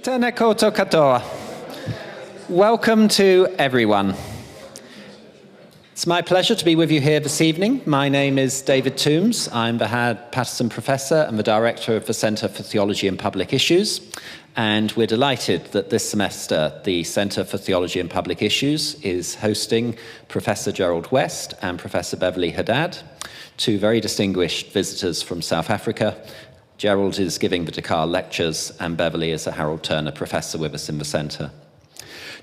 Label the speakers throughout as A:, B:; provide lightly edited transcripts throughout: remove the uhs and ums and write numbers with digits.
A: Tēnā koutou katoa. Welcome to everyone. It's my pleasure to be with you here this evening. My name is David Toombs. I'm the Patterson Professor and the Director of the Centre for Theology and Public Issues. And we're delighted that this semester the Centre for Theology and Public Issues is hosting Professor Gerald West and Professor Beverly Haddad, two very distinguished visitors from South Africa. Gerald is giving the Carle lectures and Beverly is a Harold Turner Professor with us in the Centre.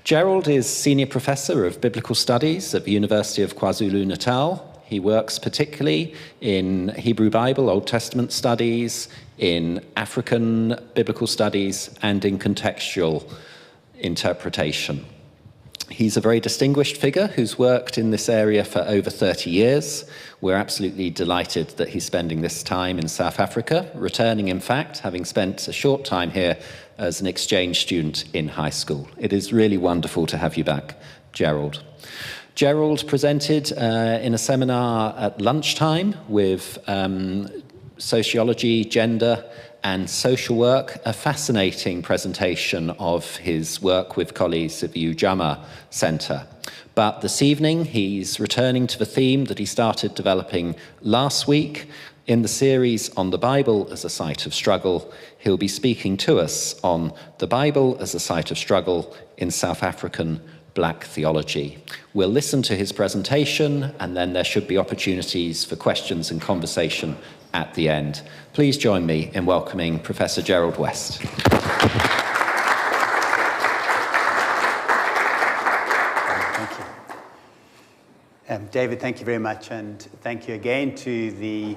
A: Gerald is Senior Professor of Biblical Studies at the University of Kwa-Zulu, Natal. He works particularly in Hebrew Bible, Old Testament studies, in African biblical studies, and in contextual interpretation. He's a very distinguished figure who's worked in this area for over 30 years. We're absolutely delighted that he's spending this time in South Africa, returning, in fact, having spent a short time here as an exchange student in high school. It is really wonderful to have you back, Gerald. Gerald presented in a seminar at lunchtime with sociology, gender, and social work, a fascinating presentation of his work with colleagues at the Ujamaa Centre. But this evening, he's returning to the theme that he started developing last week in the series on the Bible as a site of struggle. He'll be speaking to us on the Bible as a site of struggle in South African Black Theology. We'll listen to his presentation, and then there should be opportunities for questions and conversation at the end. Please join me in welcoming Professor Gerald West.
B: Thank you. David, thank you very much, and thank you again to the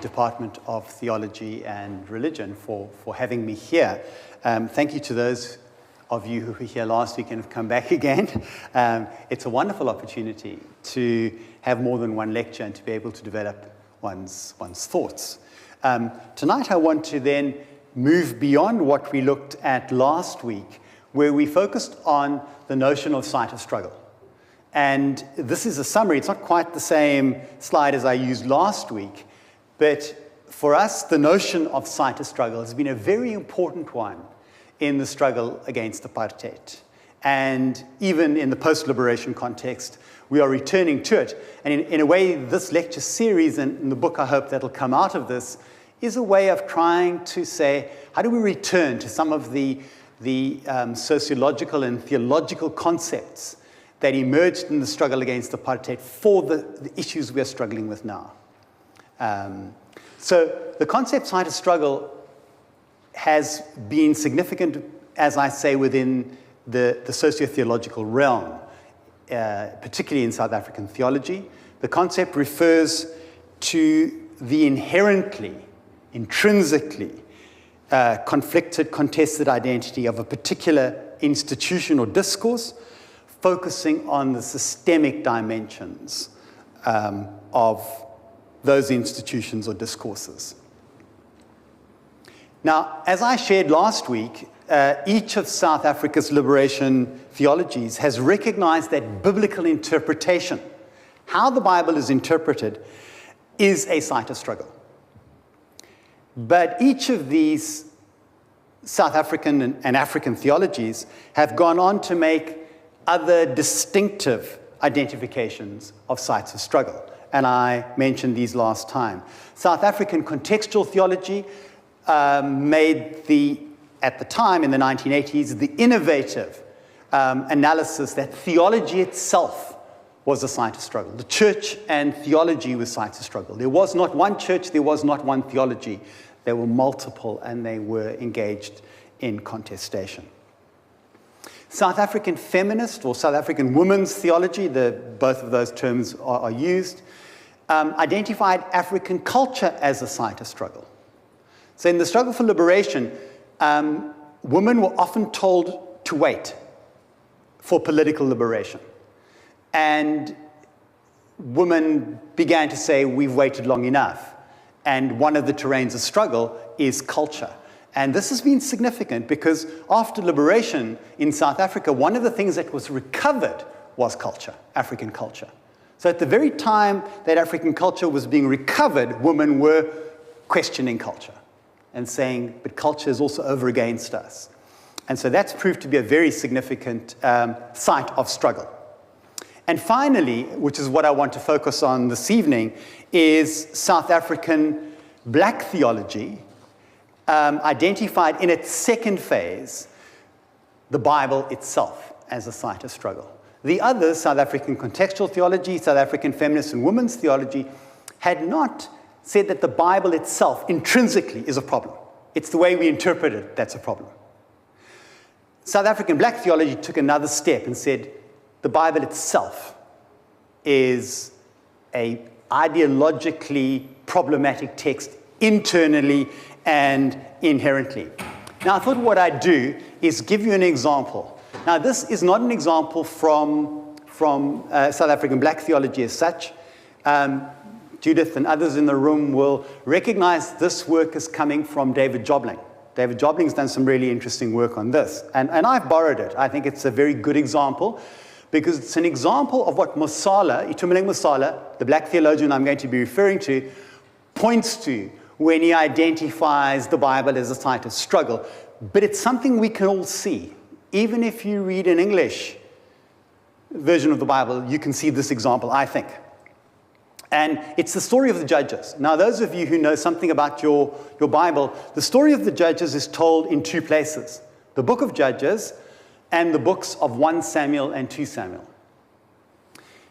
B: Department of Theology and Religion for having me here. Thank you to those of you who were here last week and have come back again. It's a wonderful opportunity to have more than one lecture and to be able to develop one's thoughts. Tonight I want to then move beyond what we looked at last week, where we focused on the notion of site of struggle. And this is a summary. It's not quite the same slide as I used last week, but for us, the notion of site of struggle has been a very important one in the struggle against apartheid. And even in the post-liberation context, we are returning to it. And in a way, this lecture series and in the book I hope that'll come out of this is a way of trying to say, how do we return to some of the sociological and theological concepts that emerged in the struggle against apartheid for the issues we are struggling with now? So the concept site of struggle has been significant, as I say, within the socio-theological realm, particularly in South African theology. The concept refers to the intrinsically conflicted, contested identity of a particular institution or discourse, focusing on the systemic dimensions of those institutions or discourses. Now, as I shared last week, each of South Africa's liberation theologies has recognized that biblical interpretation, how the Bible is interpreted, is a site of struggle. But each of these South African and African theologies have gone on to make other distinctive identifications of sites of struggle. And I mentioned these last time. South African contextual theology made at the time in the 1980s, the innovative analysis that theology itself was a site of struggle. The church and theology were sites of struggle. There was not one church, there was not one theology. There were multiple, and they were engaged in contestation. South African feminist or South African women's theology, both of those terms are used, identified African culture as a site of struggle. So in the struggle for liberation, women were often told to wait for political liberation. And women began to say, we've waited long enough. And one of the terrains of struggle is culture. And this has been significant because after liberation in South Africa, one of the things that was recovered was culture, African culture. So at the very time that African culture was being recovered, women were questioning culture and saying, but culture is also over against us. And so that's proved to be a very significant site of struggle. And finally, which is what I want to focus on this evening, is South African Black Theology, identified in its second phase the Bible itself as a site of struggle. The others, South African Contextual Theology, South African Feminist and Women's Theology, had not said that the Bible itself intrinsically is a problem. It's the way we interpret it that's a problem. South African Black Theology took another step and said the Bible itself is an ideologically problematic text internally and inherently. Now, I thought what I'd do is give you an example. Now, this is not an example from South African Black Theology as such. Judith and others in the room will recognize this work is coming from David Jobling. David Jobling's done some really interesting work on this, and I've borrowed it. I think it's a very good example because it's an example of what Masala, Itumeleng Masala, the Black theologian I'm going to be referring to, points to when he identifies the Bible as a site of struggle. But it's something we can all see. Even if you read an English version of the Bible, you can see this example, I think. And it's the story of the Judges. Now, those of you who know something about your Bible, the story of the Judges is told in two places. The book of Judges and the books of 1 Samuel and 2 Samuel.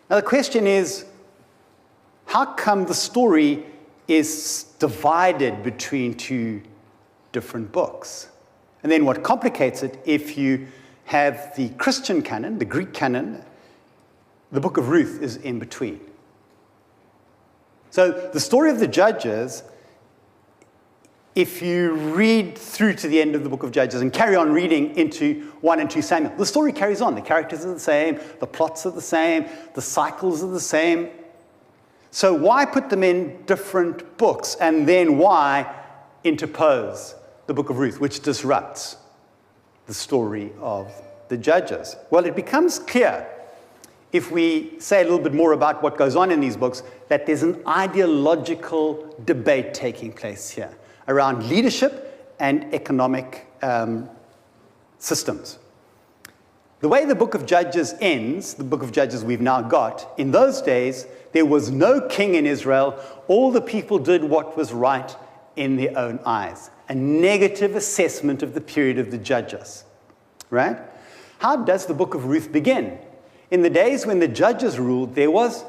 B: Now, the question is, how come the story is divided between two different books? And then what complicates it, if you have the Christian canon, the Greek canon, the book of Ruth is in between. So the story of the Judges, if you read through to the end of the book of Judges and carry on reading into 1 and 2 Samuel, the story carries on. The characters are the same, the plots are the same, the cycles are the same. So why put them in different books, and then why interpose the book of Ruth, which disrupts the story of the Judges? Well, it becomes clear, if we say a little bit more about what goes on in these books, that there's an ideological debate taking place here around leadership and economic systems. The way the book of Judges ends, the book of Judges we've now got, in those days, there was no king in Israel. All the people did what was right in their own eyes. A negative assessment of the period of the Judges, right? How does the book of Ruth begin? In the days when the Judges ruled, there was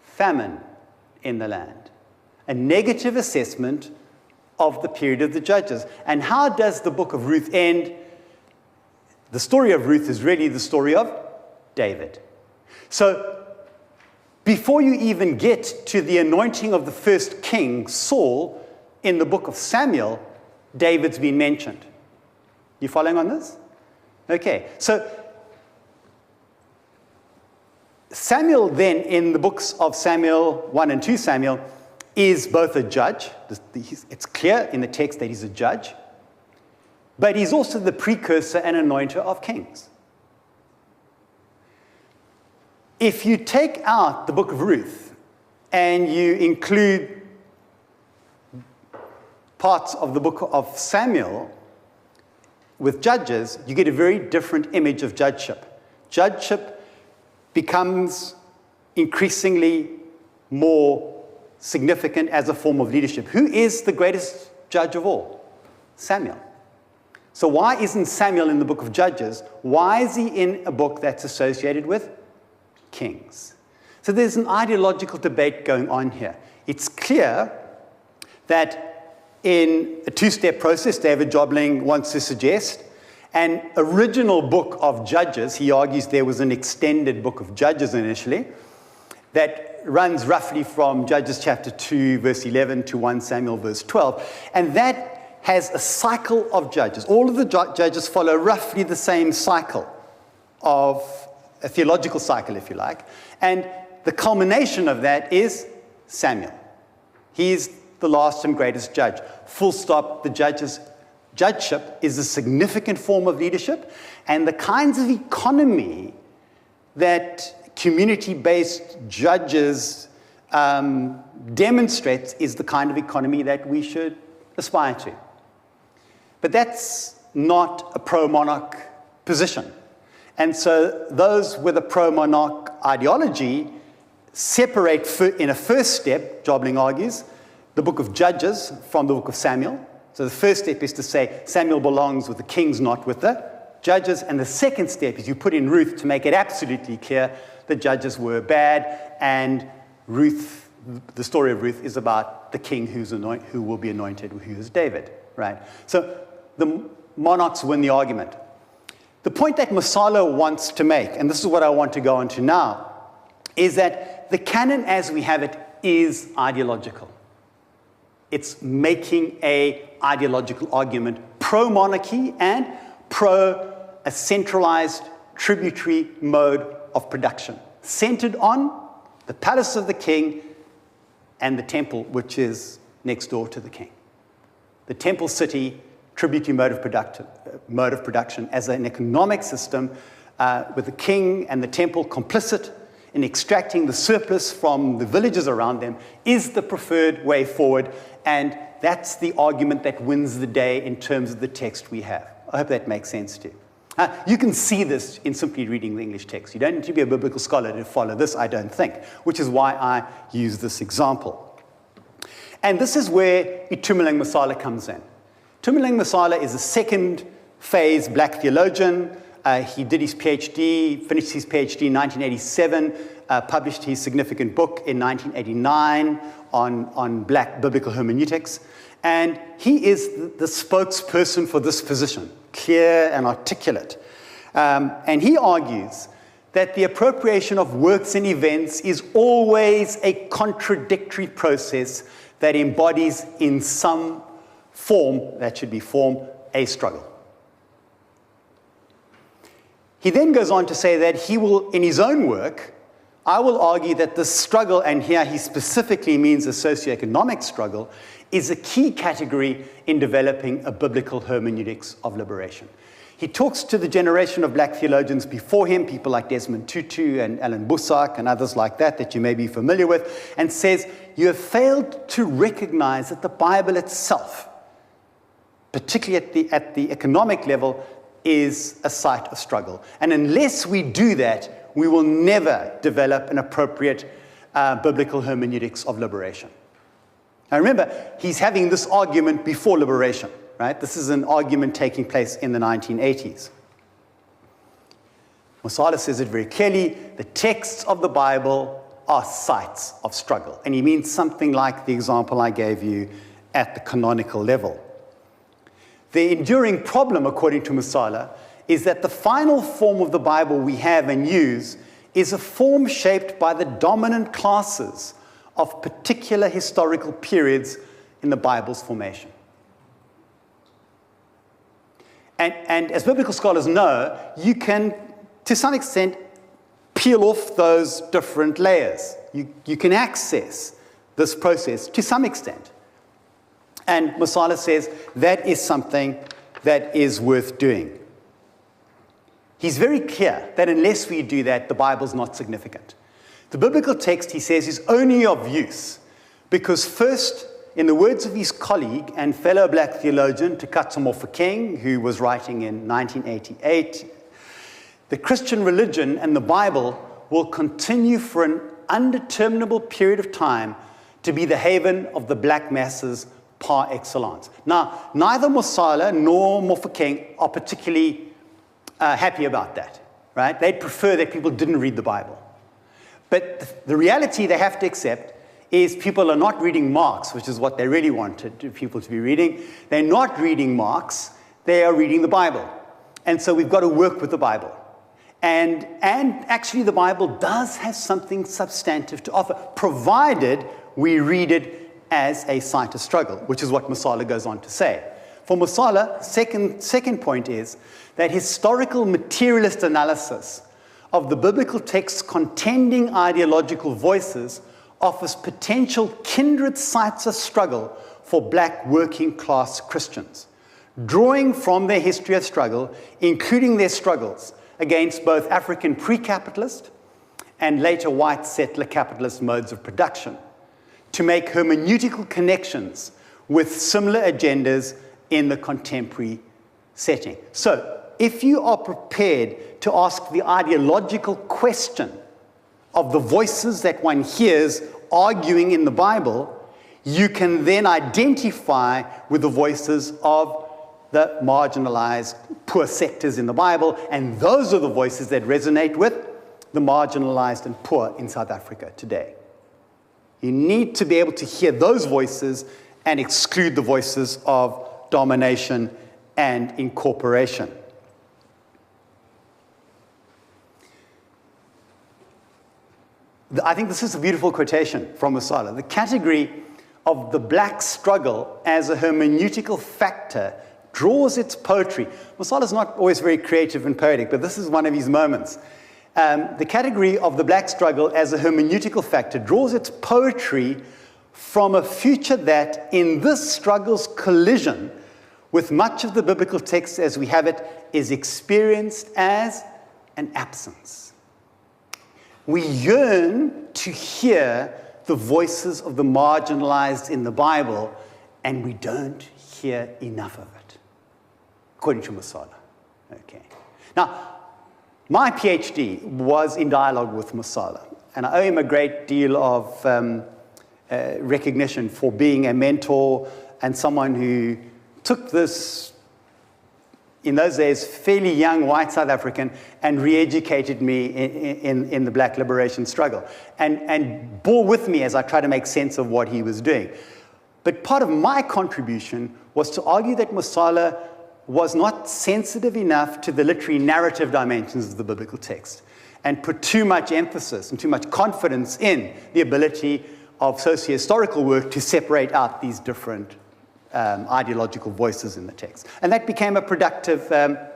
B: famine in the land. A negative assessment of the period of the Judges. And how does the book of Ruth end? The story of Ruth is really the story of David. So, before you even get to the anointing of the first king, Saul, in the book of Samuel, David's been mentioned. You following on this? Okay, so Samuel then, in the books of Samuel 1 and 2 Samuel, is both a judge. It's clear in the text that he's a judge. But he's also the precursor and anointer of kings. If you take out the book of Ruth and you include parts of the book of Samuel with Judges, you get a very different image of judgeship. Judgeship becomes increasingly more significant as a form of leadership. Who is the greatest judge of all? Samuel. So why isn't Samuel in the book of Judges? Why is he in a book that's associated with kings? So there's an ideological debate going on here. It's clear that in a two-step process, David Jobling wants to suggest an original book of Judges. He argues there was an extended book of Judges initially that runs roughly from Judges chapter 2, verse 11 to 1 Samuel, verse 12. And that has a cycle of judges. All of the judges follow roughly the same cycle of a theological cycle, if you like. And the culmination of that is Samuel. He's the last and greatest judge. Full stop. The judgeship is a significant form of leadership, and the kinds of economy that community-based judges demonstrate is the kind of economy that we should aspire to. But that's not a pro-monarch position. And so those with a pro-monarch ideology separate in a first step, Jobling argues, the book of Judges from the book of Samuel. So the first step is to say Samuel belongs with the kings, not with the judges. And the second step is you put in Ruth to make it absolutely clear the judges were bad, and Ruth, the story of Ruth, is about the king who will be anointed, who is David, right? So the monarchs win the argument. The point that Masala wants to make, and this is what I want to go into now, is that the canon as we have it is ideological. It's making an ideological argument pro-monarchy and pro a centralized tributary mode of production, centered on the palace of the king and the temple, which is next door to the king. The temple city, tributary mode of production as an economic system with the king and the temple complicit in extracting the surplus from the villages around them is the preferred way forward, and that's the argument that wins the day in terms of the text we have. I hope that makes sense to you. You can see this in simply reading the English text. You don't need to be a biblical scholar to follow this, I don't think, which is why I use this example. And this is where Itumeleng Masala comes in. Itumeleng Masala is a second phase black theologian. He did his PhD, finished his PhD in 1987, published his significant book in 1989 on black biblical hermeneutics. And he is the spokesperson for this position, clear and articulate. And he argues that the appropriation of works and events is always a contradictory process that embodies in some form, that should be form, a struggle. He then goes on to say that he will, in his own work, I will argue that the struggle, and here he specifically means a socioeconomic struggle, is a key category in developing a biblical hermeneutics of liberation. He talks to the generation of black theologians before him, people like Desmond Tutu and Alan Bussack and others like that you may be familiar with, and says, you have failed to recognize that the Bible itself, particularly at the economic level, is a site of struggle. And unless we do that, we will never develop an appropriate biblical hermeneutics of liberation. Now remember, he's having this argument before liberation, right? This is an argument taking place in the 1980s. Masala says it very clearly, the texts of the Bible are sites of struggle. And he means something like the example I gave you at the canonical level. The enduring problem, according to Masala, is that the final form of the Bible we have and use is a form shaped by the dominant classes of particular historical periods in the Bible's formation. And as biblical scholars know, you can, to some extent, peel off those different layers. You can access this process to some extent. And Masala says that is something that is worth doing. He's very clear that unless we do that, the Bible's not significant. The biblical text, he says, is only of use because first, in the words of his colleague and fellow black theologian, Takatsha Mofokeng, who was writing in 1988, the Christian religion and the Bible will continue for an undeterminable period of time to be the haven of the black masses par excellence. Now, neither Masala nor Mofokeng are particularly happy about that, right? They'd prefer that people didn't read the Bible. But the reality they have to accept is people are not reading Marx, which is what they really wanted people to be reading. They're not reading Marx, they are reading the Bible. And so we've got to work with the Bible. And actually the Bible does have something substantive to offer, provided we read it as a site of struggle, which is what Masala goes on to say. For Masala, second point is that historical materialist analysis of the biblical text's contending ideological voices offers potential kindred sites of struggle for black working class Christians, drawing from their history of struggle, including their struggles against both African pre-capitalist and later white settler capitalist modes of production, to make hermeneutical connections with similar agendas in the contemporary setting. So, if you are prepared to ask the ideological question of the voices that one hears arguing in the Bible, you can then identify with the voices of the marginalized, poor sectors in the Bible, and those are the voices that resonate with the marginalized and poor in South Africa today. You need to be able to hear those voices and exclude the voices of domination and incorporation. I think this is a beautiful quotation from Masala. The category of the black struggle as a hermeneutical factor draws its poetry. Masala is not always very creative and poetic, but this is one of his moments. The category of the black struggle as a hermeneutical factor draws its poetry from a future that, in this struggle's collision with much of the biblical text as we have it, is experienced as an absence. We yearn to hear the voices of the marginalized in the Bible, and we don't hear enough of it, according to Masala. Okay. Now, my PhD was in dialogue with Masala, and I owe him a great deal of recognition for being a mentor and someone who took this, in those days, fairly young white South African and re-educated me in the black liberation struggle and bore with me as I tried to make sense of what he was doing. But part of my contribution was to argue that Masala was not sensitive enough to the literary narrative dimensions of the biblical text and put too much emphasis and too much confidence in the ability of socio-historical work to separate out these different ideological voices in the text. And that became a productive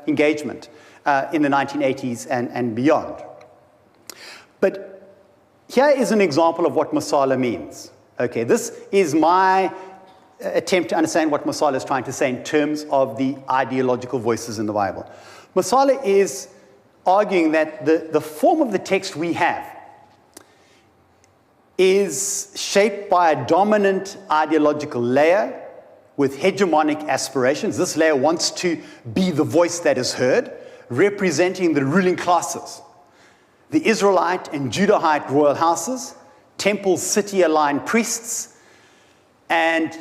B: engagement in the 1980s and beyond. But here is an example of what Masala means. Okay, this is my attempt to understand what Masala is trying to say in terms of the ideological voices in the Bible. Masala is arguing that the form of the text we have is shaped by a dominant ideological layer with hegemonic aspirations. This layer wants to be the voice that is heard, representing the ruling classes, the Israelite and Judahite royal houses, temple city-aligned priests, and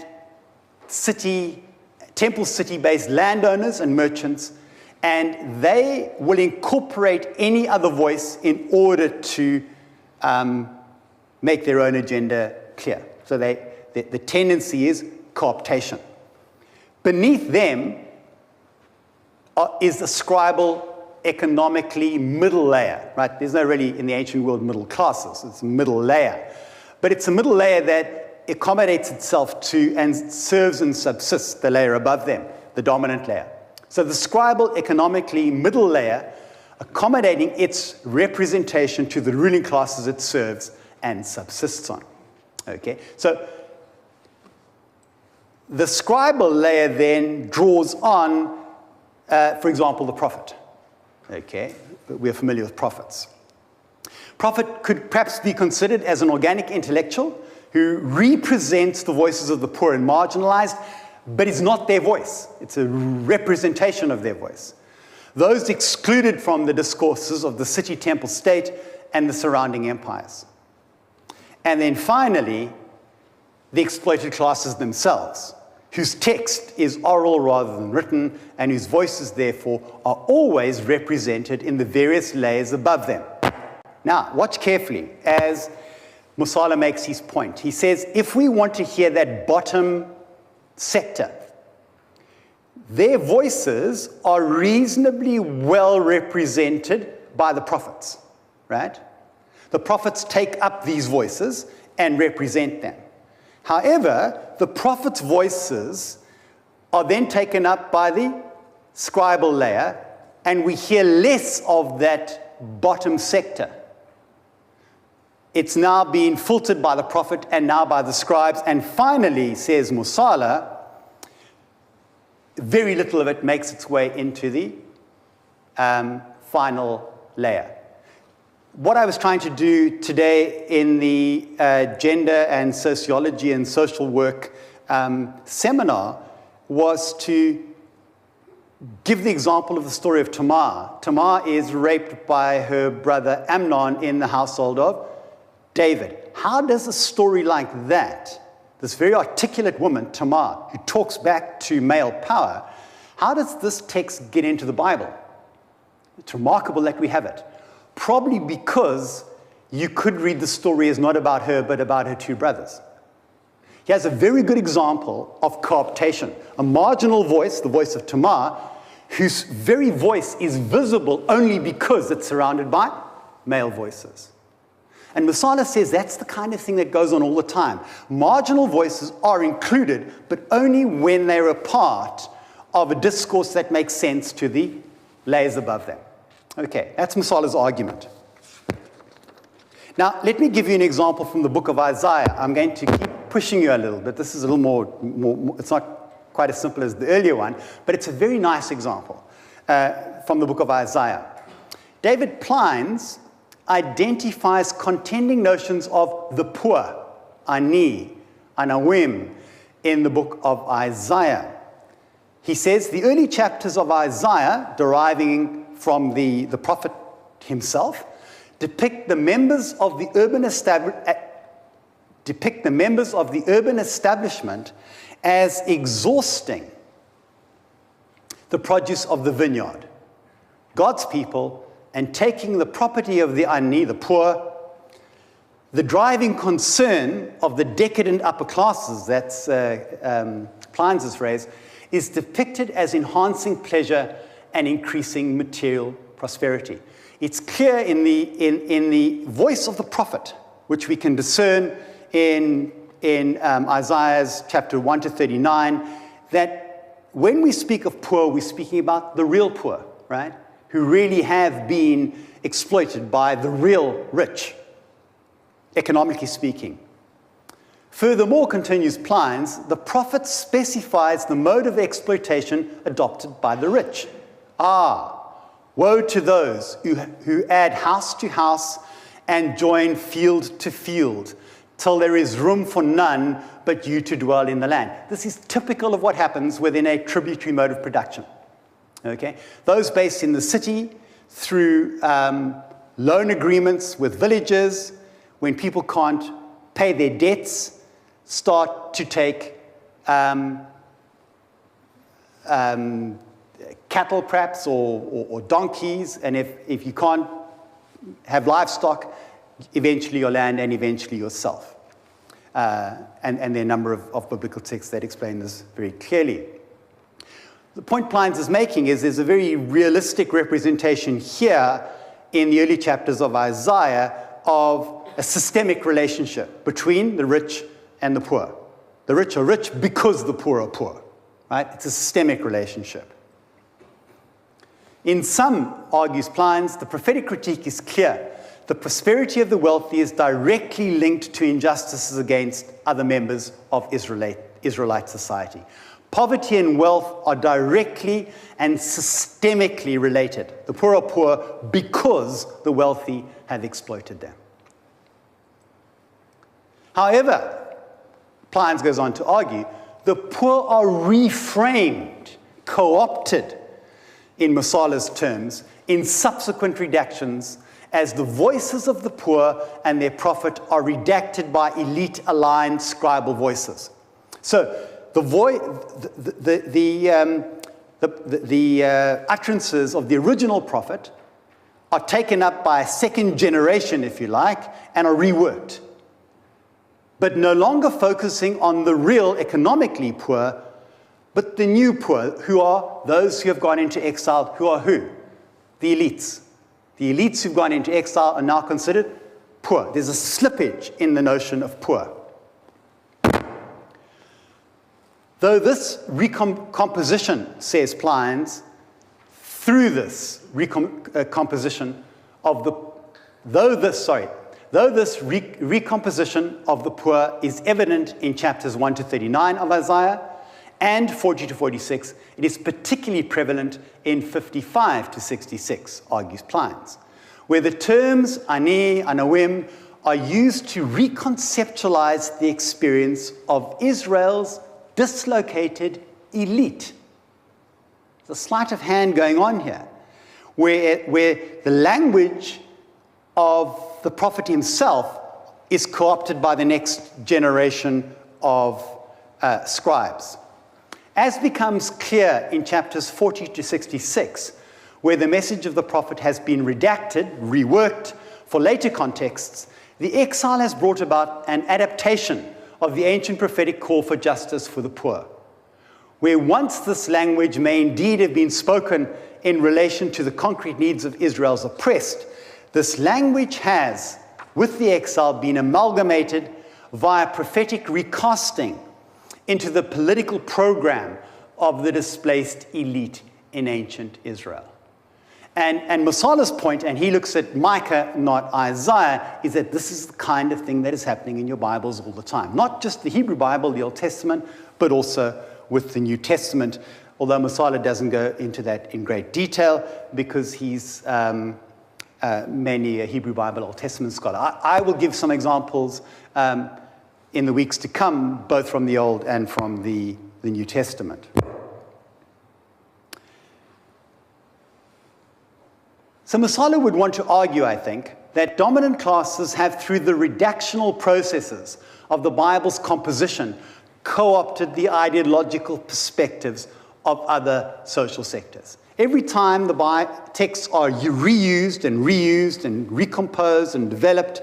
B: temple city-based landowners and merchants, and they will incorporate any other voice in order to make their own agenda clear. So the tendency is cooptation. Beneath them is the scribal, economically middle layer, right? There's no really, in the ancient world, middle classes. It's a middle layer. But it's a middle layer that accommodates itself to and serves and subsists the layer above them, the dominant layer. So the scribal, economically middle layer, accommodating its representation to the ruling classes it serves and subsists on. Okay? So the scribal layer then draws on, for example, the prophet. Okay? We're familiar with prophets. Prophet could perhaps be considered as an organic intellectual who represents the voices of the poor and marginalized, but is not their voice. It's a representation of their voice. Those excluded from the discourses of the city temple state and the surrounding empires. And then finally, the exploited classes themselves, whose text is oral rather than written, and whose voices, therefore, are always represented in the various layers above them. Now, watch carefully as Masala makes his point. He says, if we want to hear that bottom sector, their voices are reasonably well represented by the prophets, right? The prophets take up these voices and represent them. However, the prophets' voices are then taken up by the scribal layer, and we hear less of that bottom sector. It's now being filtered by the prophet and now by the scribes, and finally, says Masala, very little of it makes its way into the final layer. What I was trying to do today in the Gender and Sociology and Social Work seminar was to give the example of the story of Tamar. Tamar is raped by her brother Amnon in the household of David. How does a story like that, this very articulate woman, Tamar, who talks back to male power, how does this text get into the Bible? It's remarkable that we have it. Probably because you could read the story as not about her, but about her two brothers. He has a very good example of cooptation. A marginal voice, the voice of Tamar, whose very voice is visible only because it's surrounded by male voices. And Masala says that's the kind of thing that goes on all the time. Marginal voices are included, but only when they're a part of a discourse that makes sense to the layers above them. Okay, that's Masala's argument. Now, let me give you an example from the book of Isaiah. I'm going to keep pushing you a little bit. This is a little more, it's not quite as simple as the earlier one, but it's a very nice example from the book of Isaiah. David Plines identifies contending notions of the poor, ani, anawim, in the book of Isaiah. He says the early chapters of Isaiah, deriving from the prophet himself, depict the members of the urban establishment as exhausting the produce of the vineyard, God's people, and taking the property of the ani, the poor. The driving concern of the decadent upper classes, that's Plines' phrase, is depicted as enhancing pleasure and increasing material prosperity. It's clear in the voice of the prophet, which we can discern in Isaiah's chapter 1 to 39, that when we speak of poor, we're speaking about the real poor, right? Who really have been exploited by the real rich, economically speaking. Furthermore, continues Plines, the prophet specifies the mode of exploitation adopted by the rich. Woe to those who add house to house and join field to field, till there is room for none but you to dwell in the land. This is typical of what happens within a tributary mode of production. Okay? Those based in the city, through loan agreements with villages, when people can't pay their debts, start to take cattle perhaps or donkeys, and if you can't have livestock, eventually your land and eventually yourself. And there are a number of biblical texts that explain this very clearly. The point Plines is making is there's a very realistic representation here in the early chapters of Isaiah of a systemic relationship between the rich and the poor. The rich are rich because the poor are poor, right? It's a systemic relationship. In some, argues Plines, the prophetic critique is clear. The prosperity of the wealthy is directly linked to injustices against other members of Israelite society. Poverty and wealth are directly and systemically related. The poor are poor because the wealthy have exploited them. However, Plines goes on to argue, the poor are reframed, co-opted, in Masala's terms, in subsequent redactions, as the voices of the poor and their prophet are redacted by elite-aligned scribal voices. So the utterances of the original prophet are taken up by a second generation, if you like, and are reworked, but no longer focusing on the real economically poor, but the new poor, who are those who have gone into exile, who are who? The elites. The elites who've gone into exile are now considered poor. There's a slippage in the notion of poor. Though this recomposition, says Plines, through this recomposition of the, though this recomposition of the poor is evident in chapters 1 to 39 of Isaiah and 40 to 46, it is particularly prevalent in 55 to 66, argues Plines, where the terms ani, anawim are used to reconceptualize the experience of Israel's dislocated elite. There's a sleight of hand going on here, where the language of the prophet himself is co-opted by the next generation of scribes. As becomes clear in chapters 40 to 66, where the message of the prophet has been redacted, reworked for later contexts, the exile has brought about an adaptation of the ancient prophetic call for justice for the poor. Where once this language may indeed have been spoken in relation to the concrete needs of Israel's oppressed, this language has, with the exile, been amalgamated via prophetic recasting into the political program of the displaced elite in ancient Israel. And Masala's point, and he looks at Micah, not Isaiah, is that this is the kind of thing that is happening in your Bibles all the time. Not just the Hebrew Bible, the Old Testament, but also with the New Testament, although Masala doesn't go into that in great detail because he's mainly a Hebrew Bible, Old Testament scholar. I will give some examples in the weeks to come, both from the Old and from the New Testament. So Masala would want to argue, I think, that dominant classes have, through the redactional processes of the Bible's composition, co-opted the ideological perspectives of other social sectors. Every time the texts are reused and recomposed and developed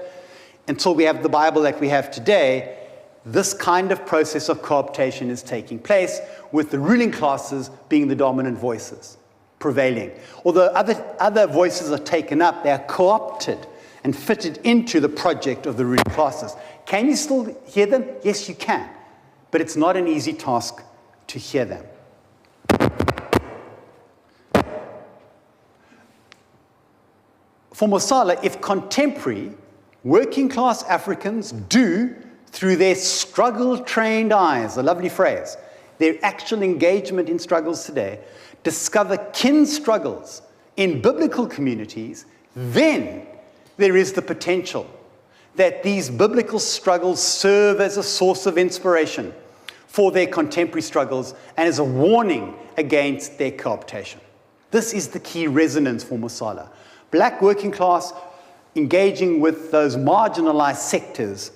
B: until we have the Bible that we have today, this kind of process of co-optation is taking place, with the ruling classes being the dominant voices prevailing. Although other voices are taken up, they are co-opted and fitted into the project of the ruling classes. Can you still hear them? Yes, you can. But it's not an easy task to hear them. For Masala, if contemporary working class Africans do, through their struggle-trained eyes, a lovely phrase, their actual engagement in struggles today, discover kin struggles in biblical communities, then there is the potential that these biblical struggles serve as a source of inspiration for their contemporary struggles and as a warning against their co-optation. This is the key resonance for Masala. Black working class engaging with those marginalized sectors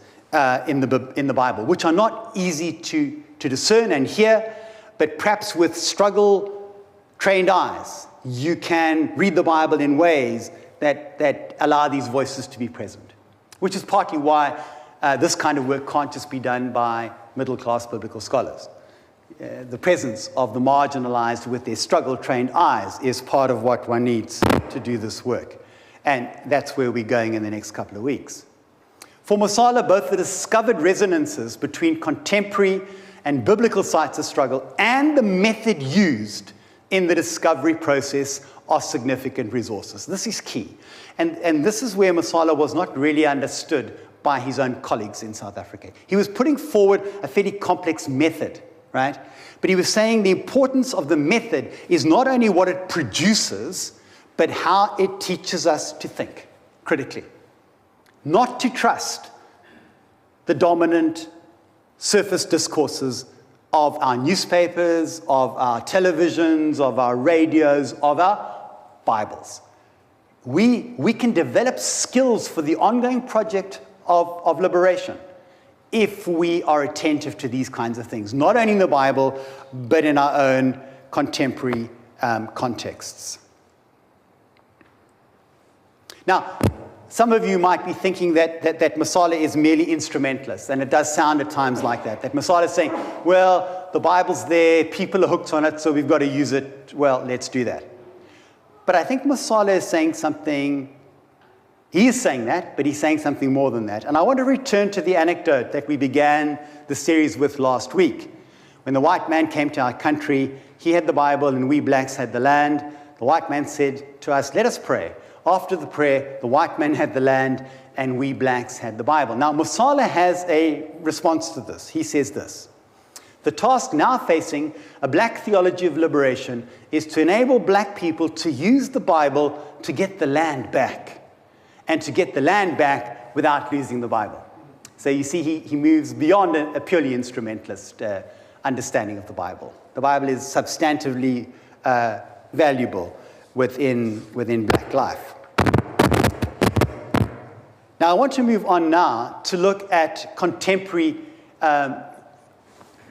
B: in the Bible, which are not easy to discern and hear, but perhaps with struggle-trained eyes, you can read the Bible in ways that allow these voices to be present, which is partly why this kind of work can't just be done by middle-class biblical scholars. The presence of the marginalized with their struggle-trained eyes is part of what one needs to do this work. And that's where we're going in the next couple of weeks. For Masala, both the discovered resonances between contemporary and biblical sites of struggle and the method used in the discovery process are significant resources. This is key. And this is where Masala was not really understood by his own colleagues in South Africa. He was putting forward a fairly complex method, right? But he was saying the importance of the method is not only what it produces, but how it teaches us to think critically. Not to trust the dominant surface discourses of our newspapers, of our televisions, of our radios, of our Bibles. We can develop skills for the ongoing project of liberation if we are attentive to these kinds of things, not only in the Bible, but in our own contemporary contexts. Now, some of you might be thinking that Masala is merely instrumentalist, and it does sound at times like that Masala is saying, well, the Bible's there, people are hooked on it, so we've got to use it, well, let's do that. But I think Masala is saying something, he is saying that, but he's saying something more than that. And I want to return to the anecdote that we began the series with last week. When the white man came to our country, he had the Bible and we blacks had the land. The white man said to us, let us pray. After the prayer, the white man had the land and we blacks had the Bible. Now, Masala has a response to this. He says this: the task now facing a black theology of liberation is to enable black people to use the Bible to get the land back, and to get the land back without losing the Bible. So you see, he moves beyond a purely instrumentalist understanding of the Bible. The Bible is substantively valuable within Black life. Now, I want to move on now to look at contemporary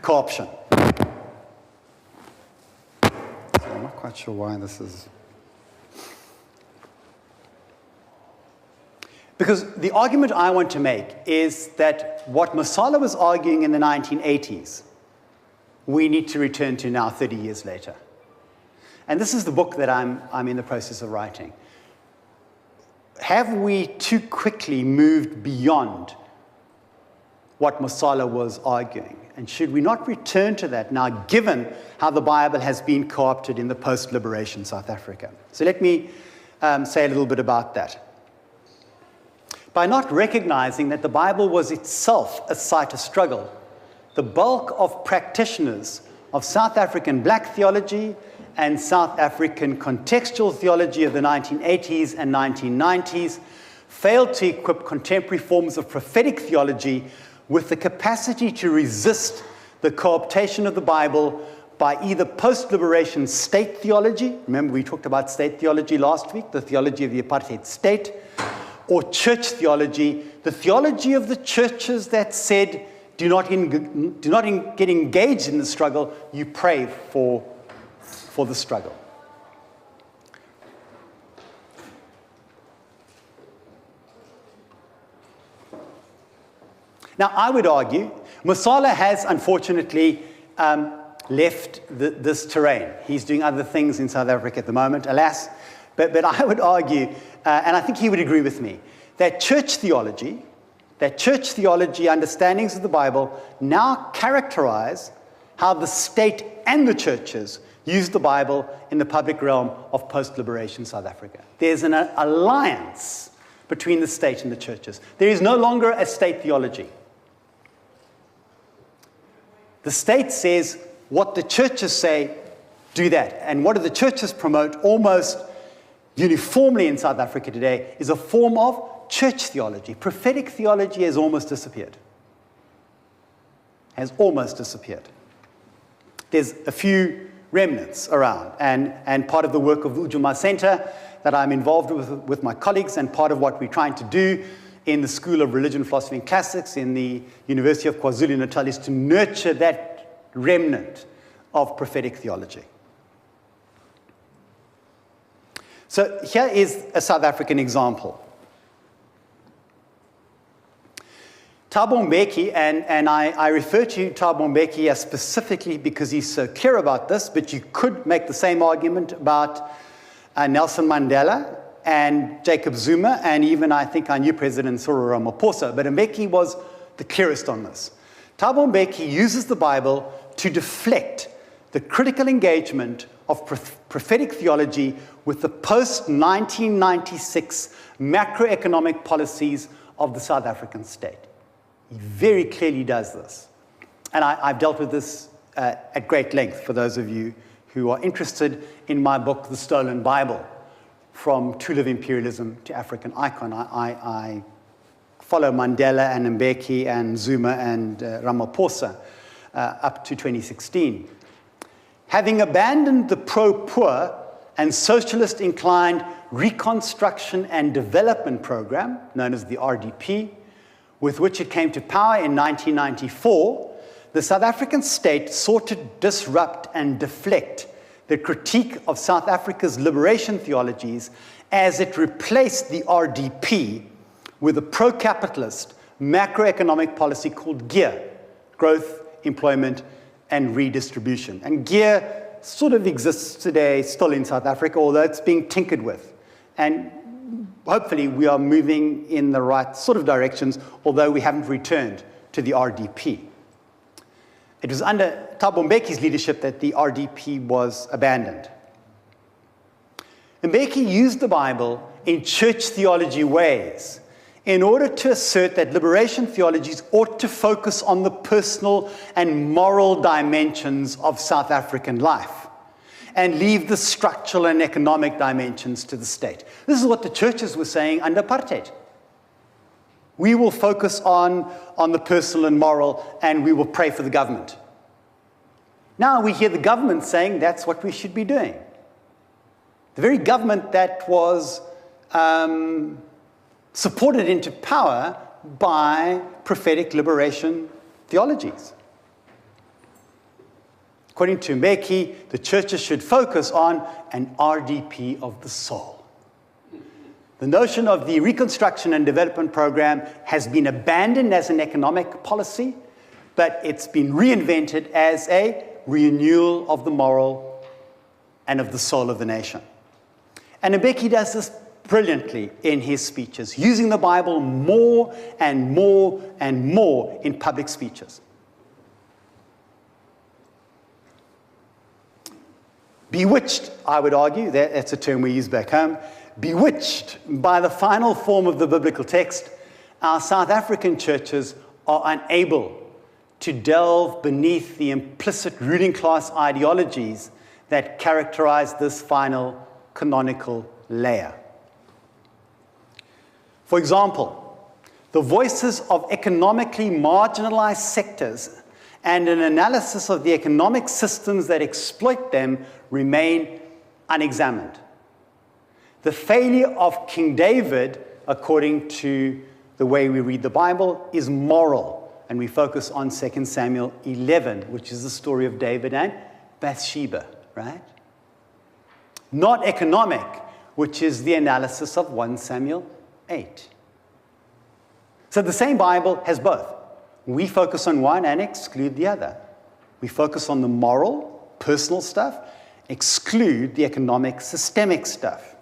B: co-option. So I'm not quite sure why this is. Because the argument I want to make is that what Masala was arguing in the 1980s, we need to return to now 30 years later. And this is the book that I'm in the process of writing. Have we too quickly moved beyond what Masala was arguing? And should we not return to that now, given how the Bible has been co-opted in the post-liberation South Africa? So let me say a little bit about that. By not recognizing that the Bible was itself a site of struggle, the bulk of practitioners of South African Black theology and South African contextual theology of the 1980s and 1990s failed to equip contemporary forms of prophetic theology with the capacity to resist the co-optation of the Bible by either post-liberation state theology, remember we talked about state theology last week, the theology of the apartheid state, or church theology, the theology of the churches that said, do not get engaged in the struggle, you pray for the struggle. Now, I would argue, Masala has unfortunately left this terrain. He's doing other things in South Africa at the moment, alas. But I would argue, and I think he would agree with me, that church theology understandings of the Bible now characterize how the state and the churches use the Bible in the public realm of post-liberation South Africa. There's an alliance between the state and the churches. There is no longer a state theology. The state says what the churches say, do that. And what do the churches promote almost uniformly in South Africa today is a form of church theology. Prophetic theology has almost disappeared. Has almost disappeared. There's a few remnants around, and part of the work of Ujuma Center that I'm involved with my colleagues, and part of what we're trying to do in the School of Religion, Philosophy and Classics in the University of Kwa-Zulu Natal is to nurture that remnant of prophetic theology. So here is a South African example. Thabo Mbeki, and I refer to Thabo Mbeki specifically because he's so clear about this, but you could make the same argument about Nelson Mandela and Jacob Zuma, and even I think our new president, Cyril Ramaphosa. But Mbeki was the clearest on this. Thabo Mbeki uses the Bible to deflect the critical engagement of prophetic theology with the post-1996 macroeconomic policies of the South African state. He very clearly does this. And I've dealt with this at great length for those of you who are interested in my book, The Stolen Bible, From Tool of Imperialism to African Icon. I follow Mandela and Mbeki and Zuma and Ramaphosa up to 2016. Having abandoned the pro-poor and socialist-inclined Reconstruction and Development Program, known as the RDP, with which it came to power in 1994, the South African state sought to disrupt and deflect the critique of South Africa's liberation theologies as it replaced the RDP with a pro-capitalist macroeconomic policy called GEAR, Growth, Employment, and Redistribution. And GEAR sort of exists today still in South Africa, although it's being tinkered with. And hopefully we are moving in the right sort of directions, although we haven't returned to the RDP. It was under Thabo Mbeki's leadership that the RDP was abandoned. Mbeki used the Bible in church theology ways in order to assert that liberation theologies ought to focus on the personal and moral dimensions of South African life and leave the structural and economic dimensions to the state. This is what the churches were saying under apartheid. We will focus on the personal and moral, and we will pray for the government. Now we hear the government saying that's what we should be doing. The very government that was supported into power by prophetic liberation theologies. According to Mbeki, the churches should focus on an RDP of the soul. The notion of the Reconstruction and Development Program has been abandoned as an economic policy, but it's been reinvented as a renewal of the moral and of the soul of the nation. And Mbeki does this brilliantly in his speeches, using the Bible more and more and more in public speeches. Bewitched, I would argue, that's a term we use back home, bewitched by the final form of the biblical text, our South African churches are unable to delve beneath the implicit ruling class ideologies that characterize this final canonical layer. For example, the voices of economically marginalized sectors and an analysis of the economic systems that exploit them remain unexamined. The failure of King David, according to the way we read the Bible, is moral, and we focus on 2 Samuel 11, which is the story of David and Bathsheba, right? Not economic, which is the analysis of 1 Samuel 8. So the same Bible has both. We focus on one and exclude the other. We focus on the moral, personal stuff, exclude the economic, systemic stuff.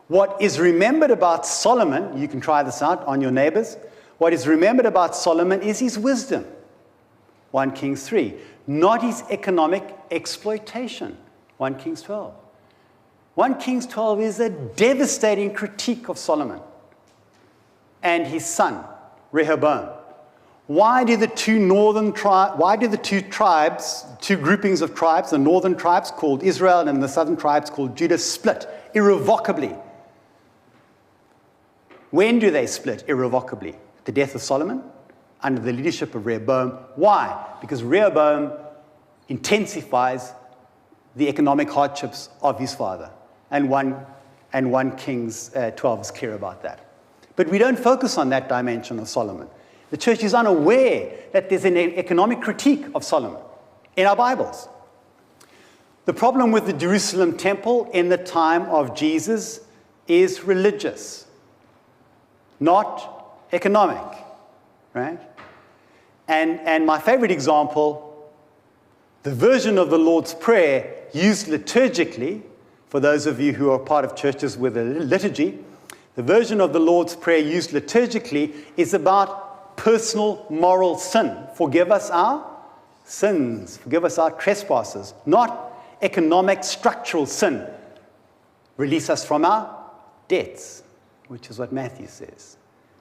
B: What is remembered about Solomon, you can try this out on your neighbors, what is remembered about Solomon is his wisdom, 1 Kings 3, not his economic exploitation, 1 Kings 12. 1 Kings 12 is a devastating critique of Solomon and his son, Rehoboam. Why do the two groupings of tribes, the northern tribes called Israel and the southern tribes called Judah, split irrevocably? When do they split irrevocably? The death of Solomon, under the leadership of Rehoboam. Why? Because Rehoboam intensifies the economic hardships of his father. And 1 Kings 12 is clear about that. But we don't focus on that dimension of Solomon. The church is unaware that there's an economic critique of Solomon in our Bibles. The problem with the Jerusalem temple in the time of Jesus is religious, not economic, right? And my favorite example, the version of the Lord's Prayer used liturgically, for those of you who are part of churches with a liturgy, the version of the Lord's Prayer used liturgically is about personal moral sin. Forgive us our sins. Forgive us our trespasses. Not economic structural sin. Release us from our debts, which is what Matthew says.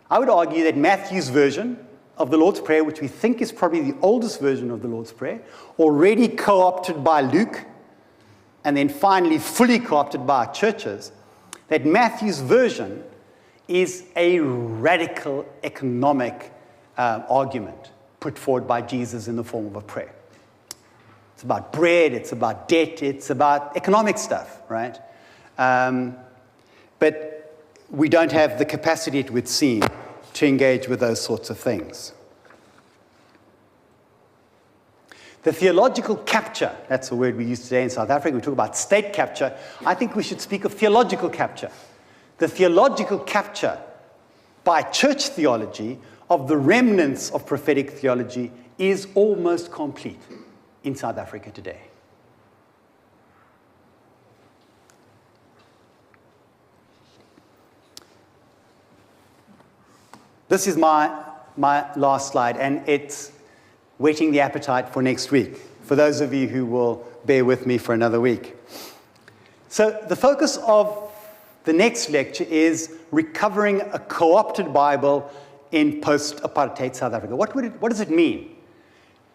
B: I would argue that Matthew's version of the Lord's Prayer, which we think is probably the oldest version of the Lord's Prayer, already co-opted by Luke, and then finally fully co-opted by our churches, that Matthew's version is a radical economic argument put forward by Jesus in the form of a prayer. It's about bread, it's about debt, it's about economic stuff, right? But we don't have the capacity, it would seem, to engage with those sorts of things. The theological capture, that's a word we use today in South Africa. We talk about state capture. I think we should speak of theological capture. The theological capture by church theology of the remnants of prophetic theology is almost complete in South Africa today. This is my last slide, and it's whetting the appetite for next week, for those of you who will bear with me for another week. So the focus of the next lecture is recovering a co-opted Bible in post-apartheid South Africa. What does it mean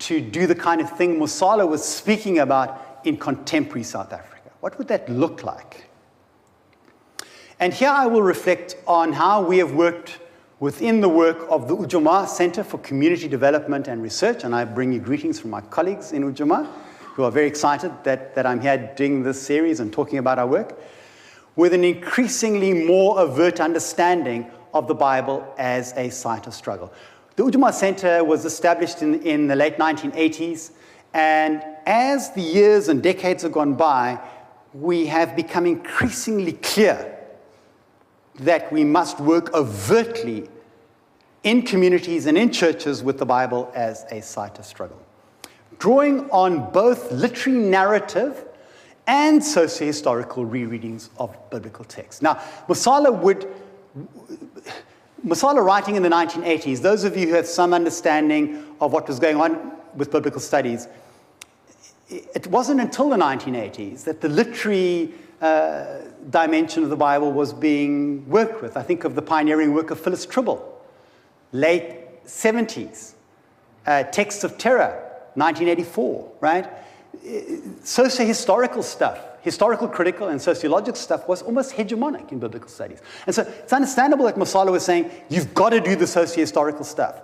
B: to do the kind of thing Musala was speaking about in contemporary South Africa? What would that look like? And here I will reflect on how we have worked within the work of the Ujamaa Center for Community Development and Research, and I bring you greetings from my colleagues in Ujamaa, who are very excited that I'm here doing this series and talking about our work, with an increasingly more overt understanding of the Bible as a site of struggle. The Ujamaa Center was established in the late 1980s, and as the years and decades have gone by, we have become increasingly clear that we must work overtly in communities and in churches with the Bible as a site of struggle, drawing on both literary narrative and socio-historical rereadings of biblical texts. Now, Masala writing in the 1980s, those of you who have some understanding of what was going on with biblical studies, it wasn't until the 1980s that the literary dimension of the Bible was being worked with. I think of the pioneering work of Phyllis Tribble, late 70s, Texts of Terror, 1984, right? Socio-historical stuff, historical, critical, and sociological stuff was almost hegemonic in biblical studies. And so it's understandable that Masala was saying, you've got to do the socio-historical stuff.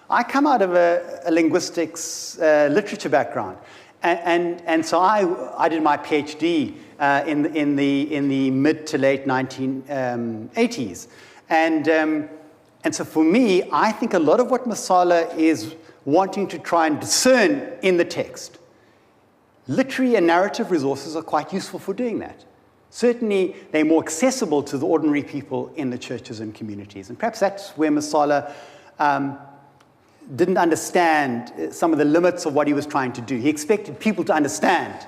B: I come out of a linguistics literature background, and so I did my PhD in the mid to late 1980s. And so for me, I think a lot of what Masala is wanting to try and discern in the text, literary and narrative resources are quite useful for doing that. Certainly, they're more accessible to the ordinary people in the churches and communities. And perhaps that's where Masala didn't understand some of the limits of what he was trying to do. He expected people to understand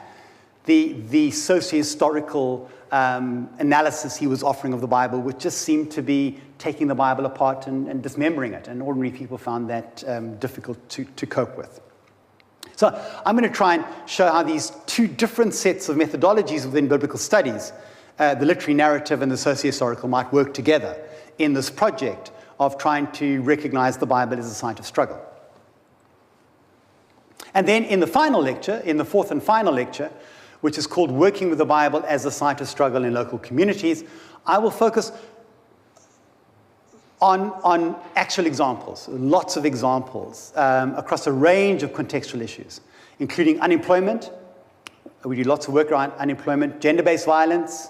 B: the socio-historical analysis he was offering of the Bible, which just seemed to be taking the Bible apart and dismembering it. And ordinary people found that difficult to cope with. So I'm going to try and show how these two different sets of methodologies within biblical studies, the literary narrative and the socio-historical, might work together in this project of trying to recognize the Bible as a site of struggle. And then in the final lecture, in the fourth and final lecture, which is called Working with the Bible as a Site of Struggle in Local Communities, I will focus on actual examples, lots of examples, across a range of contextual issues, including unemployment. We do lots of work around unemployment, gender-based violence,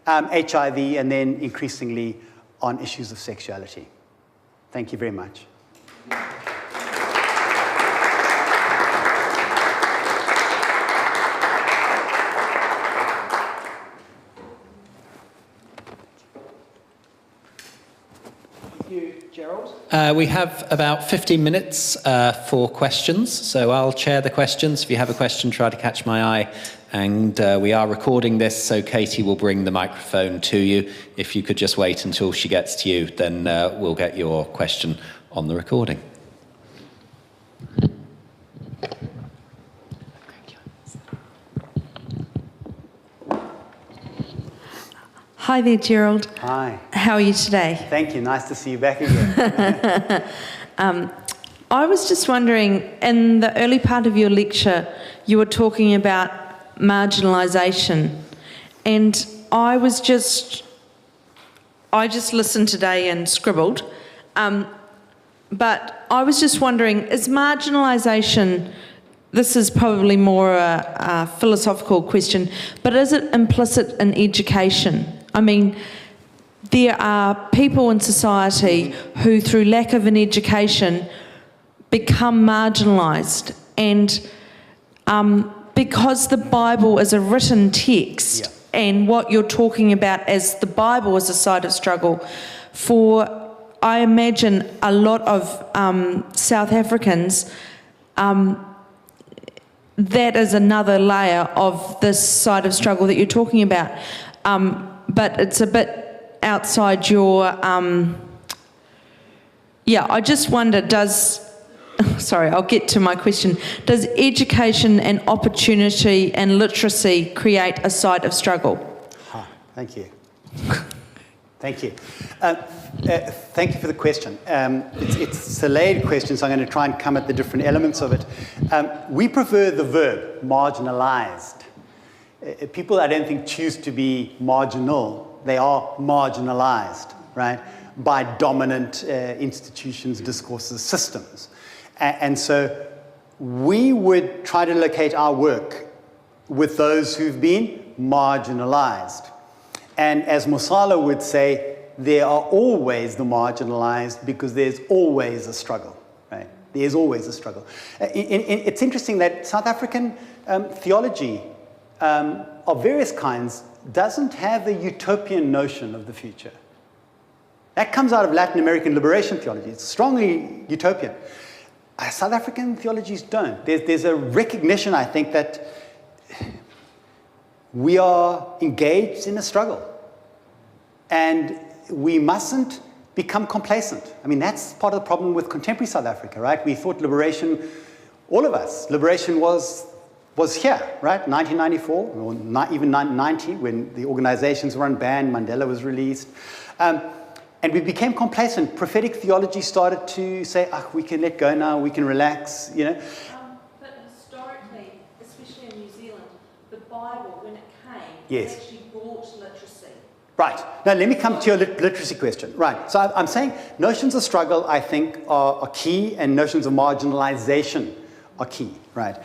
B: HIV, and then increasingly on issues of sexuality. Thank you very much.
A: Thank you, Gerald. We have about 15 minutes for questions, so I'll chair the questions. If you have a question, try to catch my eye. And we are recording this, so Katie will bring the microphone to you. If you could just wait until she gets to you, then we'll get your question on the recording.
C: Hi there, Gerald.
B: Hi.
C: How are you today?
B: Thank you. Nice to see you back again.
C: I was just wondering, in the early part of your lecture, you were talking about marginalisation, and I just listened today and scribbled, but I was just wondering, is marginalisation, this is probably more a philosophical question, but is it implicit in education? I mean, there are people in society who, through lack of an education, become marginalised, and because the Bible is a written text, and what you're talking about as the Bible is a site of struggle, for, I imagine, a lot of South Africans, that is another layer of this site of struggle that you're talking about. But it's a bit outside your... I just wonder, sorry, I'll get to my question. Does education and opportunity and literacy create a site of struggle?
B: Thank you. Thank you. Thank you for the question. It's a layered question, so I'm going to try and come at the different elements of it. We prefer the verb, marginalized. People, I don't think, choose to be marginal. They are marginalized, right? by dominant institutions, discourses, systems. And so we would try to locate our work with those who've been marginalized. And as Mosala would say, there are always the marginalized because there's always a struggle, right? There's always a struggle. It's interesting that South African theology of various kinds doesn't have a utopian notion of the future. That comes out of Latin American liberation theology. It's strongly utopian. South African theologies don't. There's a recognition, I think, that we are engaged in a struggle. And we mustn't become complacent. I mean, that's part of the problem with contemporary South Africa, right? We thought liberation, all of us, liberation was here, right? 1994, or not even 1990, when the organizations were unbanned, Mandela was released. And we became complacent. Prophetic theology started to say, we can let go now, we can relax, you know.
C: But historically, especially in New Zealand, the Bible, when it came,
B: yes,
C: actually brought literacy.
B: Right. Now, let me come to your literacy question. Right. So I'm saying notions of struggle, I think, are key, and notions of marginalization are key, right?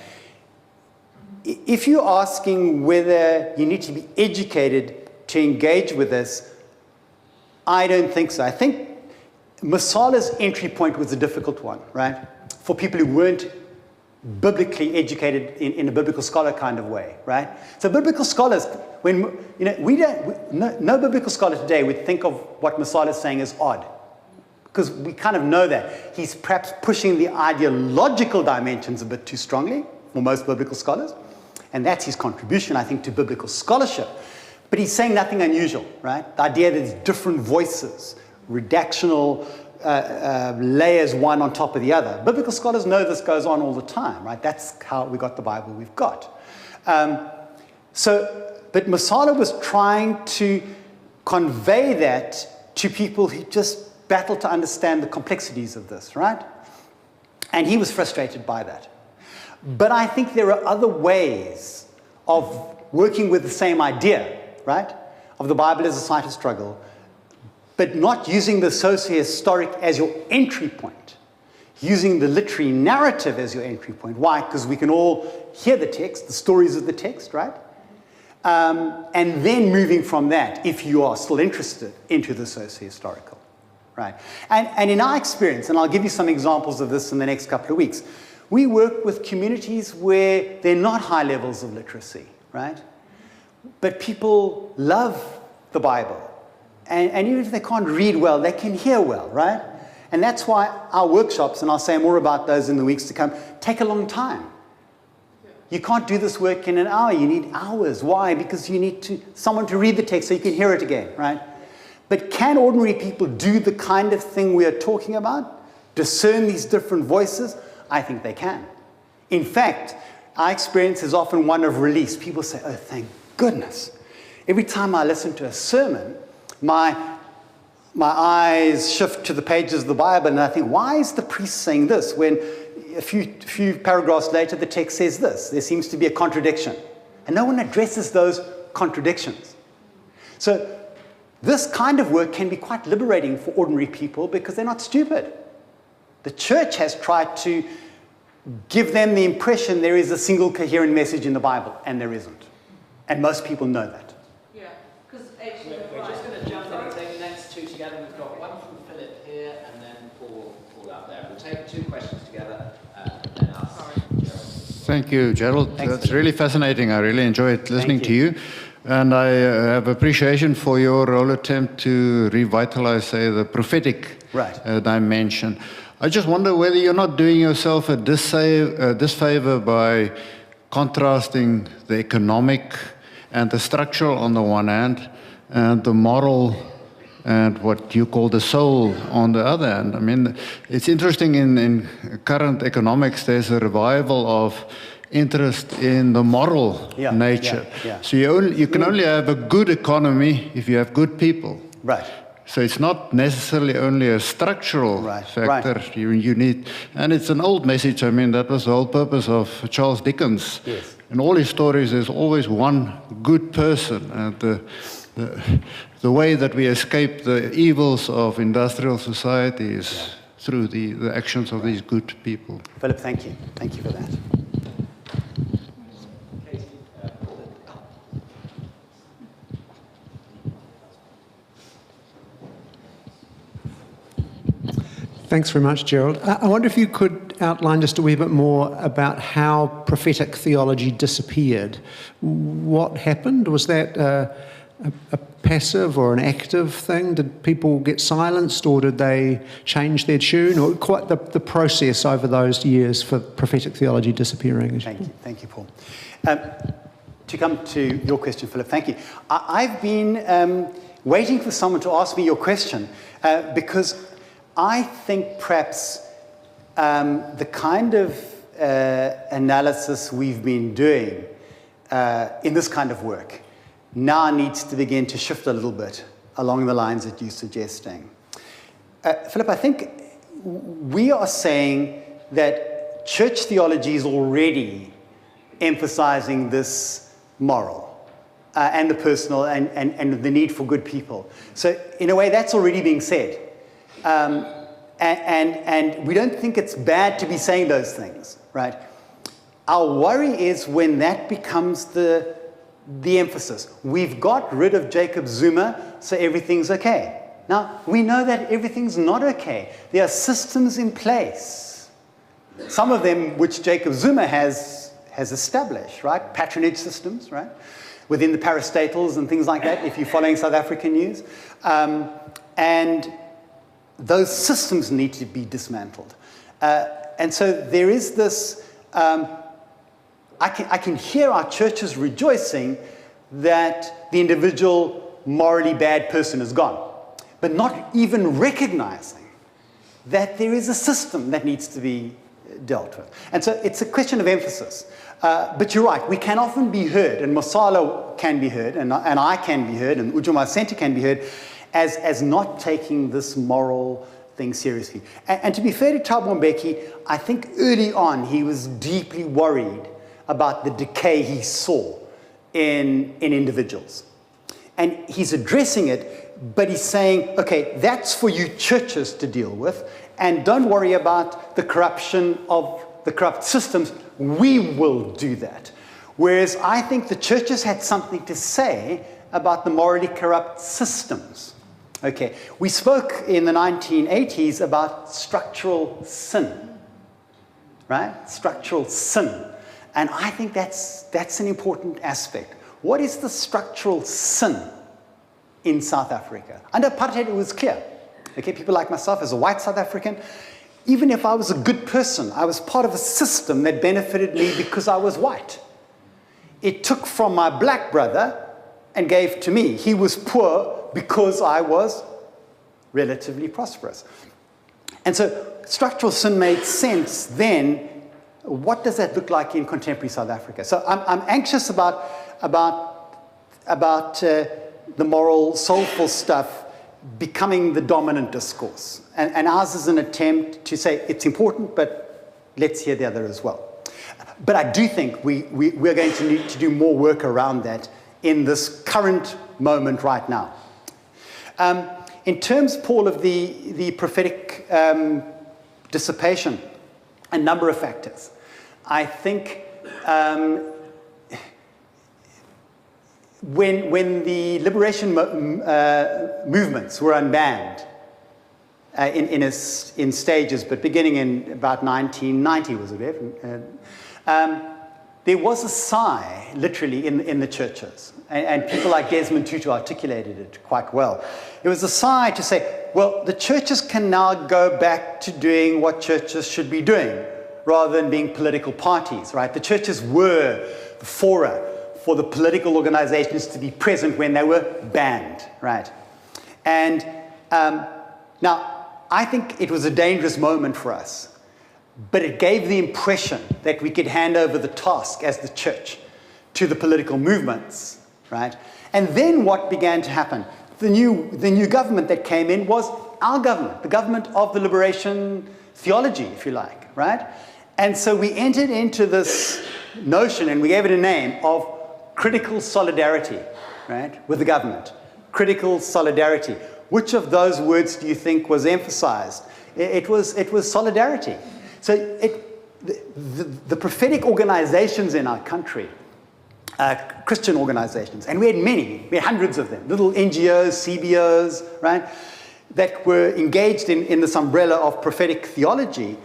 B: If you're asking whether you need to be educated to engage with this, I don't think so. I think Mosala's entry point was a difficult one, right? For people who weren't biblically educated in a biblical scholar kind of way, right? So biblical scholars, when, you know, no biblical scholar today would think of what Mosala is saying as odd, because we kind of know that. He's perhaps pushing the ideological dimensions a bit too strongly for most biblical scholars, and that's his contribution, I think, to biblical scholarship. But he's saying nothing unusual, right? The idea that there's different voices, redactional layers one on top of the other. Biblical scholars know this goes on all the time, right? That's how we got the Bible we've got. But Mosala was trying to convey that to people who just battle to understand the complexities of this, right? And he was frustrated by that. But I think there are other ways of working with the same idea, right? Of the Bible as a site of struggle, but not using the socio-historic as your entry point, using the literary narrative as your entry point. Why? Because we can all hear the text, the stories of the text, right? And then moving from that, if you are still interested, into the socio-historical, right? And in our experience, and I'll give you some examples of this in the next couple of weeks, we work with communities where there are not high levels of literacy, right? But people love the Bible. And even if they can't read well, they can hear well, right? And that's why our workshops, and I'll say more about those in the weeks to come, take a long time. You can't do this work in an hour. You need hours. Why? Because you need someone to read the text so you can hear it again, right? But can ordinary people do the kind of thing we are talking about? Discern these different voices? I think they can. In fact, our experience is often one of release. People say, oh, thank goodness. Every time I listen to a sermon, my eyes shift to the pages of the Bible, and I think, why is the priest saying this when a few paragraphs later the text says this? There seems to be a contradiction. And no one addresses those contradictions. So this kind of work can be quite liberating for ordinary people because they're not stupid. The church has tried to give them the impression there is a single coherent message in the Bible, and there isn't. And most people know that.
C: Yeah, because actually...
A: We're just going to jump in and take the next two together. We've got one from Philip here, and then Paul out there. We'll take two questions together, and then ask Gerald.
D: Thank you, Gerald.
B: Thanks,
D: That's really fascinating. I really enjoyed listening to you. And I have appreciation for your whole attempt to revitalize, say, the prophetic dimension. I just wonder whether you're not doing yourself a disfavor by contrasting the economic and the structural on the one hand, and the moral and what you call the soul on the other hand. I mean, it's interesting in current economics, there's a revival of interest in the moral nature. So you can only have a good economy if you have good people.
B: Right.
D: So it's not necessarily only a structural factor. You need, and it's an old message. I mean, that was the whole purpose of Charles Dickens.
B: Yes.
D: In all his stories, there's always one good person, and the way that we escape the evils of industrial society is through the actions of these good people.
B: Philip, thank you. Thank you for that.
E: Thanks very much, Gerald. I wonder if you could outline just a wee bit more about how prophetic theology disappeared. What happened? Was that a passive or an active thing? Did people get silenced, or did they change their tune? Or quite the process over those years for prophetic theology disappearing?
B: Thank you, Paul. To come to your question, Philip, thank you. I've been waiting for someone to ask me your question because I think perhaps the kind of analysis we've been doing in this kind of work now needs to begin to shift a little bit along the lines that you're suggesting. Philip, I think we are saying that church theology is already emphasizing this moral and the personal and the need for good people. So in a way, that's already being said. And we don't think it's bad to be saying those things, right? Our worry is when that becomes the emphasis. We've got rid of Jacob Zuma, so everything's okay. Now, we know that everything's not okay. There are systems in place. Some of them which Jacob Zuma has established, right? Patronage systems, right? Within the parastatals and things like that, if you're following South African news. And those systems need to be dismantled. And so there is this, I can hear our churches rejoicing that the individual morally bad person is gone, but not even recognizing that there is a system that needs to be dealt with. And so it's a question of emphasis. But you're right, we can often be heard, and Mosalo can be heard, and I can be heard, and Ujuma Center can be heard, as not taking this moral thing seriously. And to be fair to Thabo Mbeki, I think early on he was deeply worried about the decay he saw in individuals. And he's addressing it, but he's saying, okay, that's for you churches to deal with, and don't worry about the corruption of the corrupt systems. We will do that. Whereas I think the churches had something to say about the morally corrupt systems. Okay, we spoke in the 1980s about structural sin, right? Structural sin. And I think that's an important aspect. What is the structural sin in South Africa? Under apartheid, it was clear. Okay, people like myself, as a white South African, even if I was a good person, I was part of a system that benefited me because I was white. It took from my black brother and gave to me. He was poor because I was relatively prosperous. And so structural sin made sense then. What does that look like in contemporary South Africa? So I'm anxious about the moral, soulful stuff becoming the dominant discourse. And ours is an attempt to say it's important, but let's hear the other as well. But I do think we're going to need to do more work around that in this current moment right now. In terms, Paul, of the prophetic dissipation, a number of factors. I think when the liberation movements were unbanned in stages, but beginning in about 1990, was it? There was a sigh, literally, in the churches. And people like Desmond Tutu articulated it quite well. It was a sigh to say, well, the churches can now go back to doing what churches should be doing, rather than being political parties, right? The churches were the fora for the political organizations to be present when they were banned, right? And now, I think it was a dangerous moment for us, but it gave the impression that we could hand over the task as the church to the political movements, right? And then what began to happen? The new government that came in was our government, the government of the liberation theology, if you like, right? And so we entered into this notion, and we gave it a name, of critical solidarity, right, with the government. critical solidarity. Which of those words do you think was emphasized? It was solidarity. So the prophetic organizations in our country, Christian organizations, and we had many, we had hundreds of them, little NGOs, CBOs, right, that were engaged in this umbrella of prophetic theology,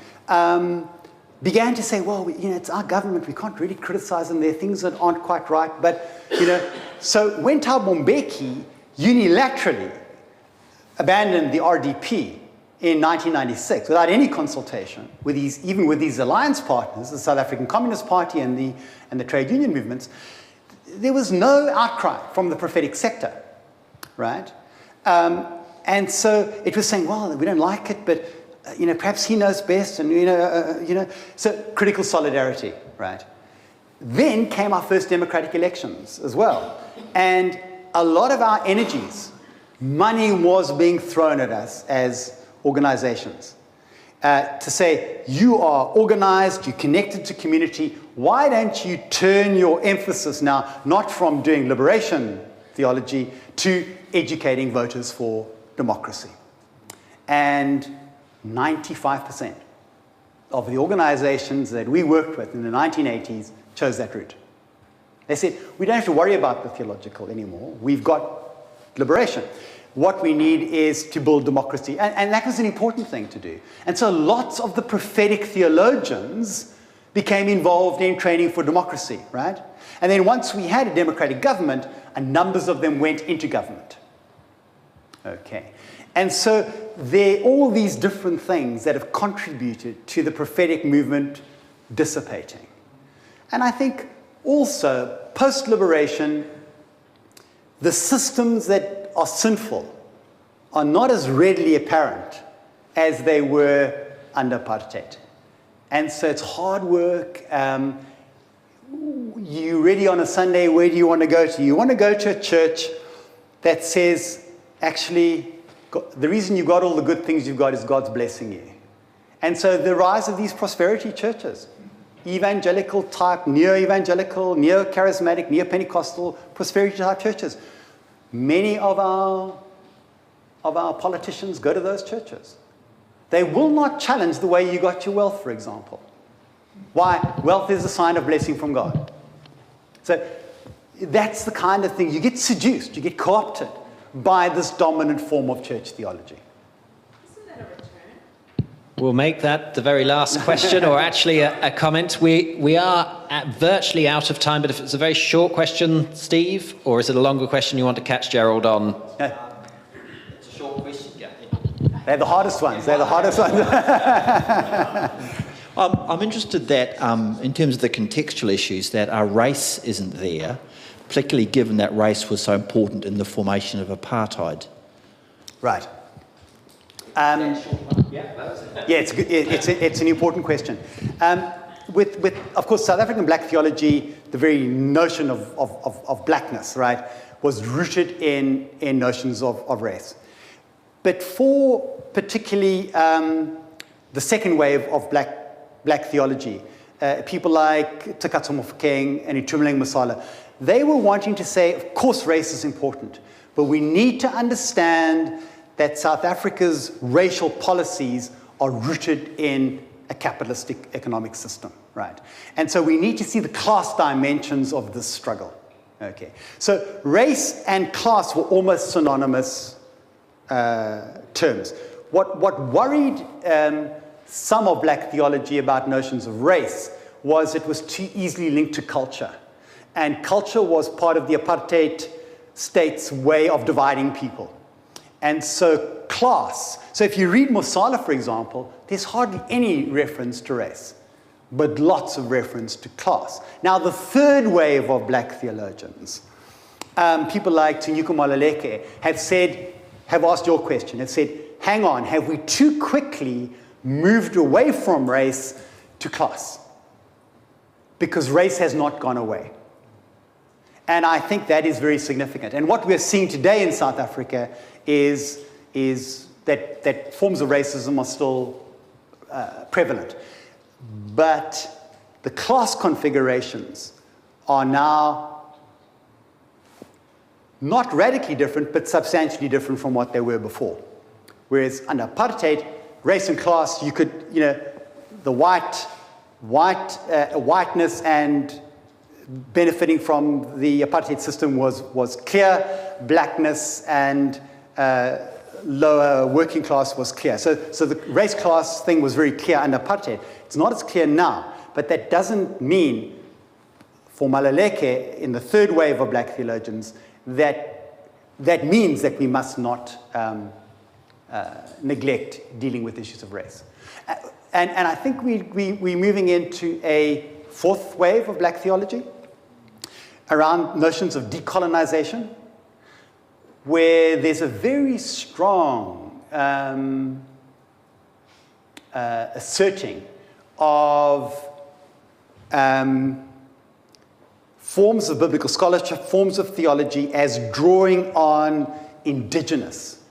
B: began to say, well, it's our government, we can't really criticize them, there are things that aren't quite right, but, so when Thabo Mbeki unilaterally abandoned the RDP in 1996 without any consultation with even with these alliance partners, the South African Communist Party and the trade union movements, there was no outcry from the prophetic sector, right? And so it was saying, well, we don't like it, but perhaps he knows best, and so critical solidarity, right? Then came our first democratic elections as well, and a lot of our energies, money was being thrown at us as organizations to say, you are organized, you're connected to community, why don't you turn your emphasis now not from doing liberation theology to educating voters for democracy? And 95% of the organizations that we worked with in the 1980s chose that route. They said, we don't have to worry about the theological anymore, we've got liberation. What we need is to build democracy. And that was an important thing to do. And so lots of the prophetic theologians became involved in training for democracy, right? And then once we had a democratic government, numbers of them went into government. Okay. And so there are all these different things that have contributed to the prophetic movement dissipating. And I think also, post-liberation, the systems that are sinful are not as readily apparent as they were under apartheid. And so it's hard work. You're ready on a Sunday, where do you want to go to? You want to go to a church that says, actually, the reason you got all the good things you've got is God's blessing you. And so the rise of these prosperity churches, evangelical type, neo-evangelical, neo-charismatic, neo-Pentecostal, prosperity type churches. Many of our politicians go to those churches. They will not challenge the way you got your wealth, for example. Why? Wealth is a sign of blessing from God. So that's the kind of thing. You get seduced, you get co-opted by this dominant form of church theology.
A: We'll make that the very last question, or actually a comment. We are virtually out of time, but if it's a very short question, Steve, or is it a longer question you want to catch Gerald on?
F: It's a short question, yeah.
B: They're the hardest ones. They're the hardest ones.
F: I'm interested that, in terms of the contextual issues, that our race isn't there, particularly given that race was so important in the formation of apartheid.
B: Right. It's an important question. With of course, South African Black theology, the very notion of blackness, right, was rooted in notions of race. But for particularly the second wave of black theology, people like Takatso Mofokeng and Itumeleng Masala, they were wanting to say, of course, race is important, but we need to understand that South Africa's racial policies are rooted in a capitalistic economic system, right? And so we need to see the class dimensions of this struggle, okay? So race and class were almost synonymous terms. What worried some of black theology about notions of race was it was too easily linked to culture. And culture was part of the apartheid state's way of dividing people. And so class, so if you read Masala, for example, there's hardly any reference to race, but lots of reference to class. Now, the third wave of black theologians, people like Tunyuka Maluleke, have asked your question, have said, hang on, have we too quickly moved away from race to class? Because race has not gone away. And I think that is very significant. And what we're seeing today in South Africa is that forms of racism are still prevalent. But the class configurations are now not radically different, but substantially different from what they were before. Whereas under apartheid, race and class, you could, the whiteness and benefiting from the apartheid system was clear, blackness and lower working class was clear. So the race class thing was very clear under apartheid. It's not as clear now, but that doesn't mean, for Maluleke, in the third wave of black theologians, that means that we must not neglect dealing with issues of race. And I think we're moving into a fourth wave of black theology around notions of decolonization, where there's a very strong asserting of forms of biblical scholarship, forms of theology as drawing on indigenous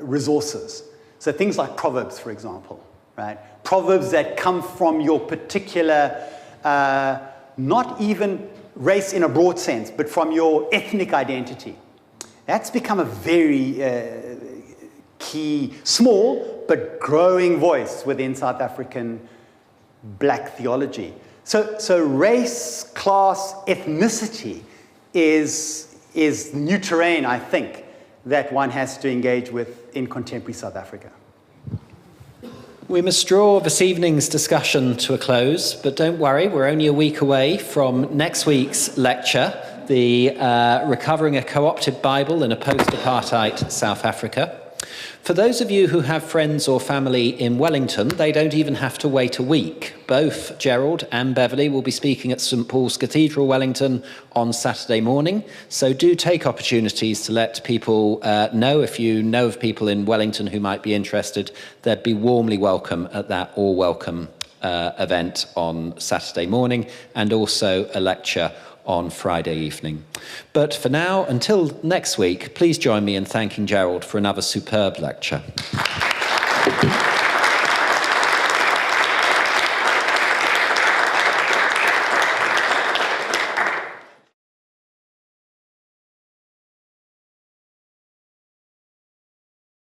B: resources. So things like Proverbs, for example, right? Proverbs that come from your particular, not even race in a broad sense, but from your ethnic identity. That's become a very key, small, but growing voice within South African black theology. So race, class, ethnicity is new terrain, I think, that one has to engage with in contemporary South Africa.
A: We must draw this evening's discussion to a close, but don't worry, we're only a week away from next week's lecture, the Recovering a Co-opted Bible in a Post-Apartheid South Africa. For those of you who have friends or family in Wellington, they don't even have to wait a week. Both Gerald and Beverly will be speaking at St Paul's Cathedral, Wellington, on Saturday morning. So do take opportunities to let people know. If you know of people in Wellington who might be interested, they'd be warmly welcome at that all-welcome event on Saturday morning, and also a lecture on Friday evening. But for now, until next week, please join me in thanking Gerald for another superb lecture.